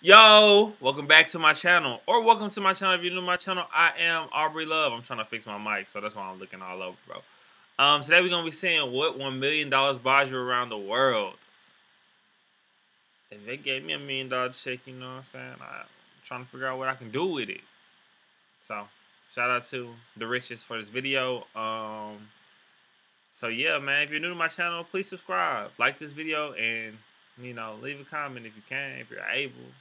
Yo, welcome back to my channel, or welcome to my channel if you're new to my channel. I am Aubrey Love. I'm trying to fix my mic, so that's why I'm looking all over, bro. Today we're gonna be seeing what $1 million buys you around the world. If they gave me $1 million check, you know what I'm saying? I'm trying to figure out what I can do with it. So, shout out to the Riches for this video. So yeah, man, if you're new to my channel, please subscribe, like this video, and leave a comment if you can, if you're able.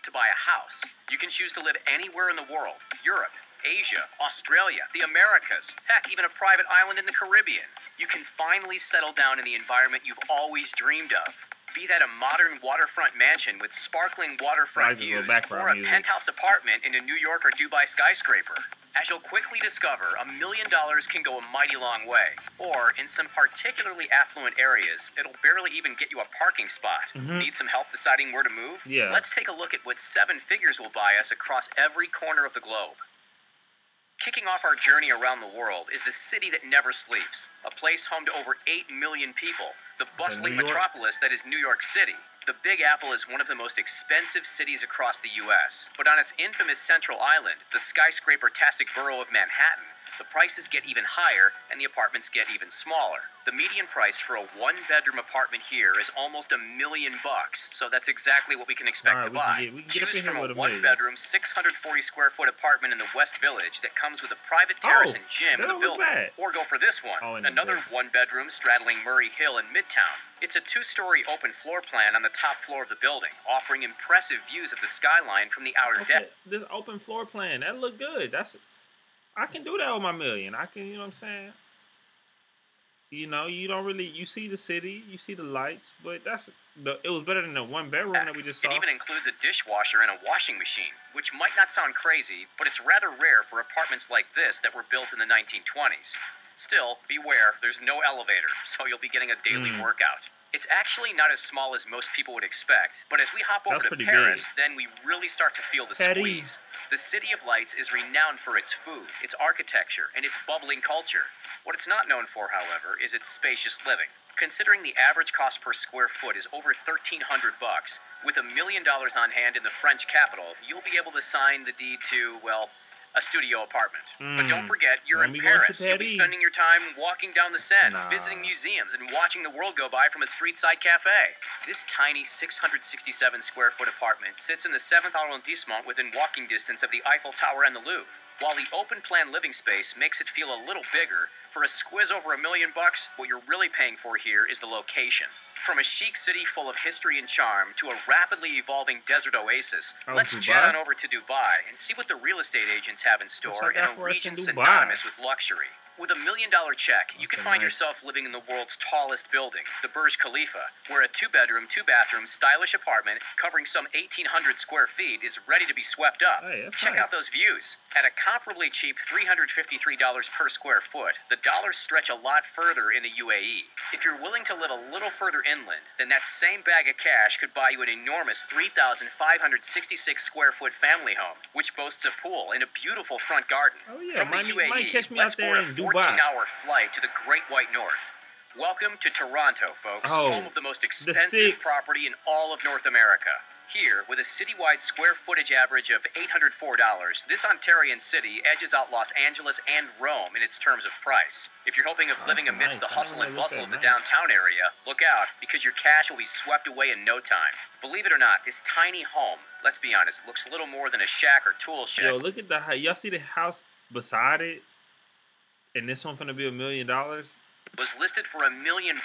To buy a house. You can choose to live anywhere in the world. Europe, Asia, Australia, the Americas, heck, even a private island in the Caribbean. You can finally settle down in the environment you've always dreamed of. Be that a modern waterfront mansion with sparkling waterfront views or a penthouse apartment in a New York or Dubai skyscraper. As you'll quickly discover, $1 million can go a mighty long way. Or, in some particularly affluent areas, it'll barely even get you a parking spot. Need some help deciding where to move? Yeah. Let's take a look at what 7 figures will buy us across every corner of the globe. Kicking off our journey around the world is the city that never sleeps, a place home to over 8 million people, the bustling metropolis that is New York City. The Big Apple is one of the most expensive cities across the U.S., but on its infamous Central Island, the skyscraper-tastic borough of Manhattan, the prices get even higher and the apartments get even smaller. The median price for a one-bedroom apartment here is almost $1 million, so that's exactly what we can expect to buy. Choose from a one-bedroom, 640-square-foot apartment in the West Village that comes with a private terrace and gym in the building. Or go for this one, another one-bedroom straddling Murray Hill in Midtown. It's a 2-story open floor plan on the top floor of the building, offering impressive views of the skyline from the outer deck. This open floor plan, that look good. I can do that with my million. I can, you know what I'm saying? You don't really, you see the city, you see the lights, but it was better than the one bedroom that we just saw. It even includes a dishwasher and a washing machine, which might not sound crazy, but it's rather rare for apartments like this that were built in the 1920s. Still, beware, there's no elevator, so you'll be getting a daily workout. It's actually not as small as most people would expect, but as we hop over to Paris, then we really start to feel the squeeze. The City of Lights is renowned for its food, its architecture, and its bubbling culture. What it's not known for, however, is its spacious living. Considering the average cost per square foot is over $1,300, with $1 million on hand in the French capital, you'll be able to sign the deed to, well, a studio apartment. But don't forget, you're in Paris. You'll be spending your time walking down the Seine, visiting museums, and watching the world go by from a street-side cafe. This tiny 667-square-foot apartment sits in the 7th arrondissement within walking distance of the Eiffel Tower and the Louvre. While the open-plan living space makes it feel a little bigger, for a squiz over $1 million, what you're really paying for here is the location. From a chic city full of history and charm to a rapidly evolving desert oasis, let's jet on over to Dubai and see what the real estate agents have in store in a region synonymous with luxury. With $1 million check, you can find yourself living in the world's tallest building, the Burj Khalifa, where a 2-bedroom, 2-bathroom, stylish apartment covering some 1,800 square feet is ready to be swept up. Check out those views. At a comparably cheap $353 per square foot, the dollars stretch a lot further in the UAE. If you're willing to live a little further inland, then that same bag of cash could buy you an enormous 3,566 square foot family home, which boasts a pool and a beautiful front garden. From the UAE, let's board a 14-hour flight to the Great White North. Welcome to Toronto, folks, home of the most expensive property in all of North America. Here, with a citywide square footage average of $804, this Ontarian city edges out Los Angeles and Rome in its terms of price. If you're hoping of living amidst the hustle and bustle of the downtown area, look out, because your cash will be swept away in no time. Believe it or not, this tiny home, let's be honest, looks a little more than a shack or tool shed. Yo, look at the house. Y'all see the house beside it? And this one finna be $1 million? Was listed for $1 million.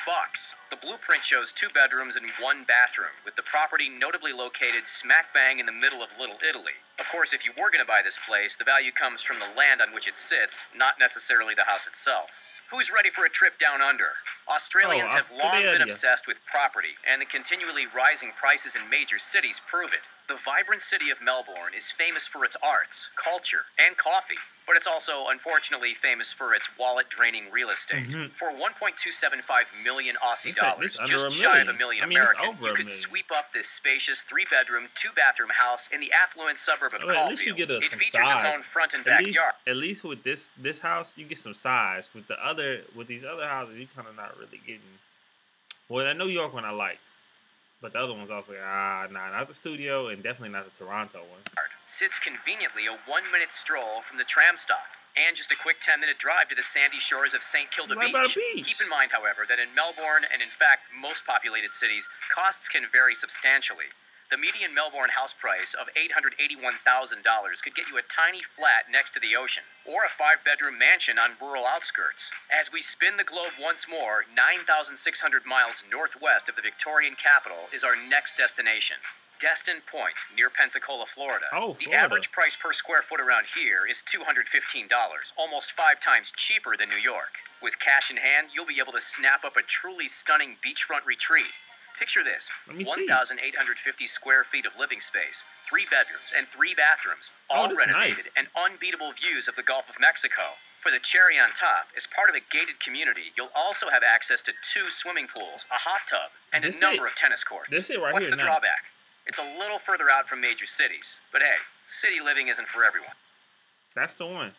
The blueprint shows 2 bedrooms and 1 bathroom, with the property notably located smack bang in the middle of Little Italy. Of course, if you were going to buy this place, the value comes from the land on which it sits, not necessarily the house itself. Who's ready for a trip down under? Australians have long been obsessed with property, and the continually rising prices in major cities prove it. The vibrant city of Melbourne is famous for its arts, culture, and coffee, but it's also, unfortunately, famous for its wallet-draining real estate. For 1.275 million Aussie dollars, just shy of $1 million American, you could sweep up this spacious 3-bedroom, 2-bathroom house in the affluent suburb of Caulfield. It features its own front and backyard. At least with this house, you get some size. With these other houses, you kind of not really getting. Well, that New York one I liked. But the other one's also like, nah, not the studio, and definitely not the Toronto one. Sits conveniently a 1-minute stroll from the tram stop, and just a quick 10-minute drive to the sandy shores of St. Kilda Right by the Beach. beach. Keep in mind, however, that in Melbourne, and in fact most populated cities, costs can vary substantially. The median Melbourne house price of $881,000 could get you a tiny flat next to the ocean, or a 5-bedroom mansion on rural outskirts. As we spin the globe once more, 9,600 miles northwest of the Victorian capital is our next destination. Destin Point, near Pensacola, Florida. Oh, The Florida. average price per square foot around here is $215, almost 5 times cheaper than New York. With cash in hand, you'll be able to snap up a truly stunning beachfront retreat. Picture this, Let me see. 1,850 square feet of living space, 3 bedrooms and 3 bathrooms, all that's renovated, and unbeatable views of the Gulf of Mexico. For the cherry on top, as part of a gated community, you'll also have access to 2 swimming pools, a hot tub, and a number of tennis courts. This it right What's here the now. drawback? It's a little further out from major cities, but hey, city living isn't for everyone. That's the one.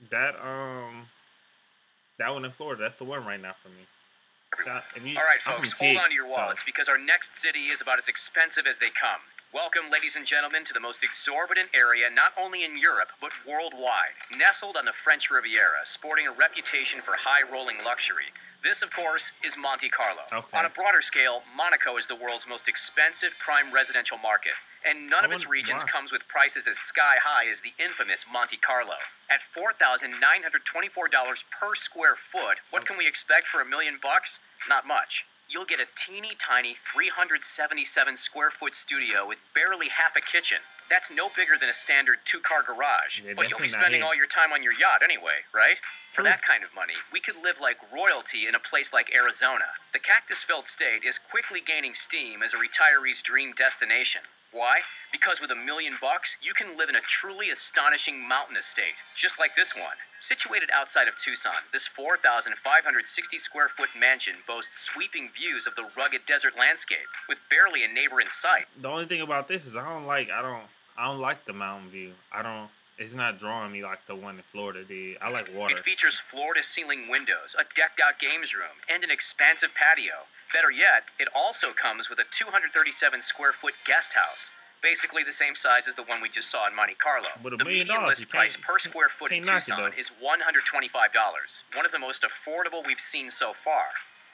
That one in Florida, that's the one right now for me. All right, folks, hold on to your wallets because our next city is about as expensive as they come. Welcome, ladies and gentlemen, to the most exorbitant area not only in Europe, but worldwide. Nestled on the French Riviera, sporting a reputation for high-rolling luxury. This, of course, is Monte Carlo. Okay. On a broader scale, Monaco is the world's most expensive prime residential market, and none of its regions comes with prices as sky-high as the infamous Monte Carlo. At $4,924 per square foot, what can we expect for $1 million? Not much. You'll get a teeny tiny 377 square foot studio with barely half a kitchen. That's no bigger than a standard 2-car garage. Yeah, but you'll be definitely not spending here. all your time on your yacht anyway, right? For that kind of money, we could live like royalty in a place like Arizona. The cactus-filled state is quickly gaining steam as a retiree's dream destination. Why? Because with $1 million, you can live in a truly astonishing mountain estate, just like this one. Situated outside of Tucson, this 4,560 square foot mansion boasts sweeping views of the rugged desert landscape, with barely a neighbor in sight. The only thing about this is I don't like the mountain view. It's not drawing me like the one in Florida did. I like water. It features floor-to-ceiling windows, a decked-out games room, and an expansive patio. Better yet, it also comes with a 237 square foot guest house. Basically the same size as the one we just saw in Monte Carlo. But $1 The million, median list you price can't- per square foot in can't knock it, Tucson though. is $125, one of the most affordable we've seen so far.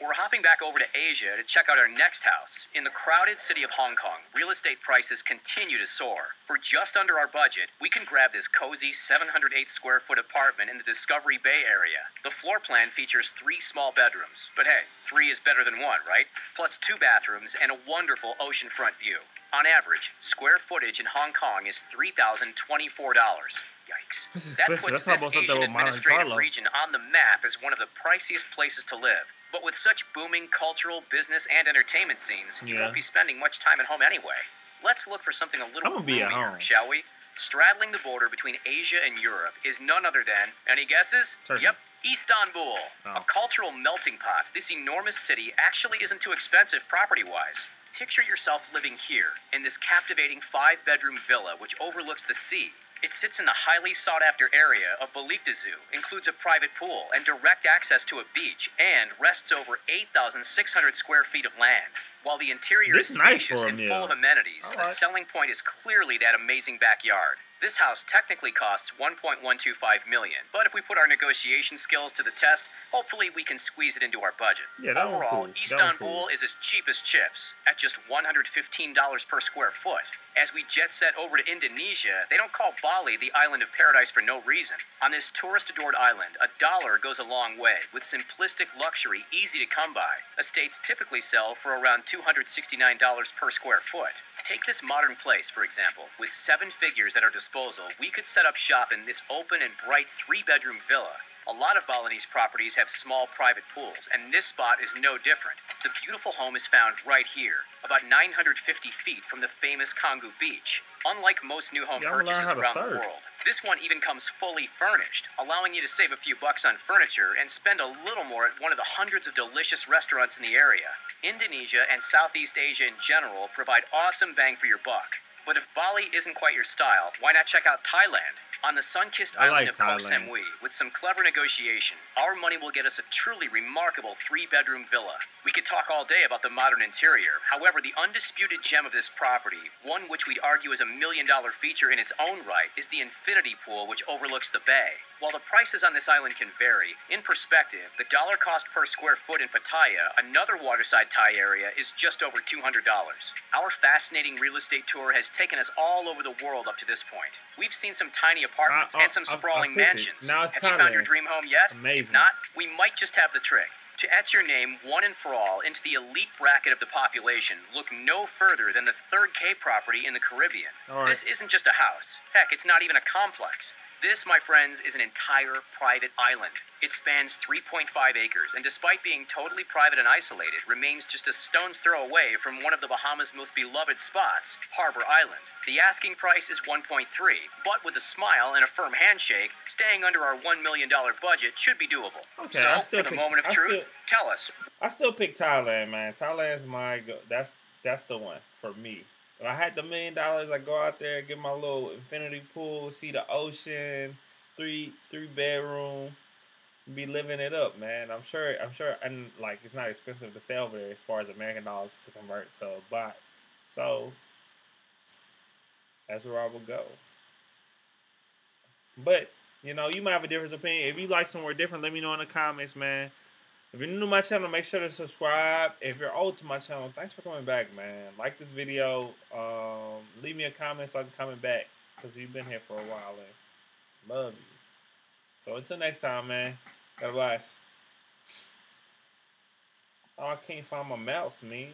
We're hopping back over to Asia to check out our next house. In the crowded city of Hong Kong, real estate prices continue to soar. For just under our budget, we can grab this cozy 708 square foot apartment in the Discovery Bay area. The floor plan features 3 small bedrooms, but hey, 3 is better than 1, right? Plus 2 bathrooms and a wonderful oceanfront view. On average, square footage in Hong Kong is $3,024. Yikes. This is That expensive. puts That's this almost up there Asian with Monte administrative Carlo. region on the map as one of the priciest places to live. But with such booming cultural, business, and entertainment scenes, you Yeah. won't be spending much time at home anyway. Let's look for something a little I'm gonna be at roomier, home. shall we? Straddling the border between Asia and Europe is none other than, any guesses? Turkey. Yep, Istanbul. Oh. A cultural melting pot, this enormous city actually isn't too expensive property-wise. Picture yourself living here, in this captivating 5-bedroom villa which overlooks the sea. It sits in the highly sought-after area of Balıkesir, includes a private pool and direct access to a beach, and rests over 8,600 square feet of land. While the interior This is is nice spacious for a and meal. full of amenities, the Alright. selling point is clearly that amazing backyard. This house technically costs $1.125 million, but if we put our negotiation skills to the test, hopefully we can squeeze it into our budget. Yeah, that one Overall, cool. That one Istanbul cool. is as cheap as chips, at just $115 per square foot. As we jet set over to Indonesia, they don't call Bali the island of paradise for no reason. On this tourist-adored island, $1 goes a long way, with simplistic luxury easy to come by. Estates typically sell for around $269 per square foot. Take this modern place, for example. With 7 figures at our disposal, we could set up shop in this open and bright 3-bedroom villa. A lot of Balinese properties have small private pools, and this spot is no different. The beautiful home is found right here, about 950 feet from the famous Canggu Beach. Unlike most new home Yeah, I'm gonna learn purchases how to around the surf. world, this one even comes fully furnished, allowing you to save a few bucks on furniture and spend a little more at one of the hundreds of delicious restaurants in the area. Indonesia and Southeast Asia in general provide awesome bang for your buck. But if Bali isn't quite your style, why not check out Thailand? On the sun-kissed I island like of Koh Thailand. Samui, with some clever negotiation, our money will get us a truly remarkable 3-bedroom villa. We could talk all day about the modern interior. However, the undisputed gem of this property, one which we'd argue is a $1 million feature in its own right, is the infinity pool which overlooks the bay. While the prices on this island can vary, in perspective, the dollar cost per square foot in Pattaya, another waterside Thai area, is just over $200. Our fascinating real estate tour has taken us all over the world up to this point. We've seen some tiny apartments and some sprawling mansions. Now it's Have you found your Thailand. dream home yet? Amazing. If not, we might just have the trick. To etch your name one and for all into the elite bracket of the population, look no further than the 3rd K property in the Caribbean. All right. This isn't just a house. Heck, it's not even a complex. This, my friends, is an entire private island. It spans 3.5 acres, and despite being totally private and isolated, remains just a stone's throw away from one of the Bahamas' most beloved spots, Harbor Island. The asking price is $1.3, but with a smile and a firm handshake, staying under our $1 million budget should be doable. Okay, So, for the moment of truth, tell us. I still pick Thailand, man. Thailand's my that's the one for me. If I had the $1 million, I'd go out there, get my little infinity pool, see the ocean, three bedroom, be living it up, man. I'm sure, and like it's not expensive to stay over there as far as American dollars to convert to a baht. So that's where I would go. But you know, you might have a different opinion. If you like somewhere different, let me know in the comments, man. If you're new to my channel, make sure to subscribe. If you're old to my channel, thanks for coming back, man. Like this video. Leave me a comment so I can comment back. Because you've been here for a while and love you. So until next time, man. God bless. Oh, I can't find my mouse, man.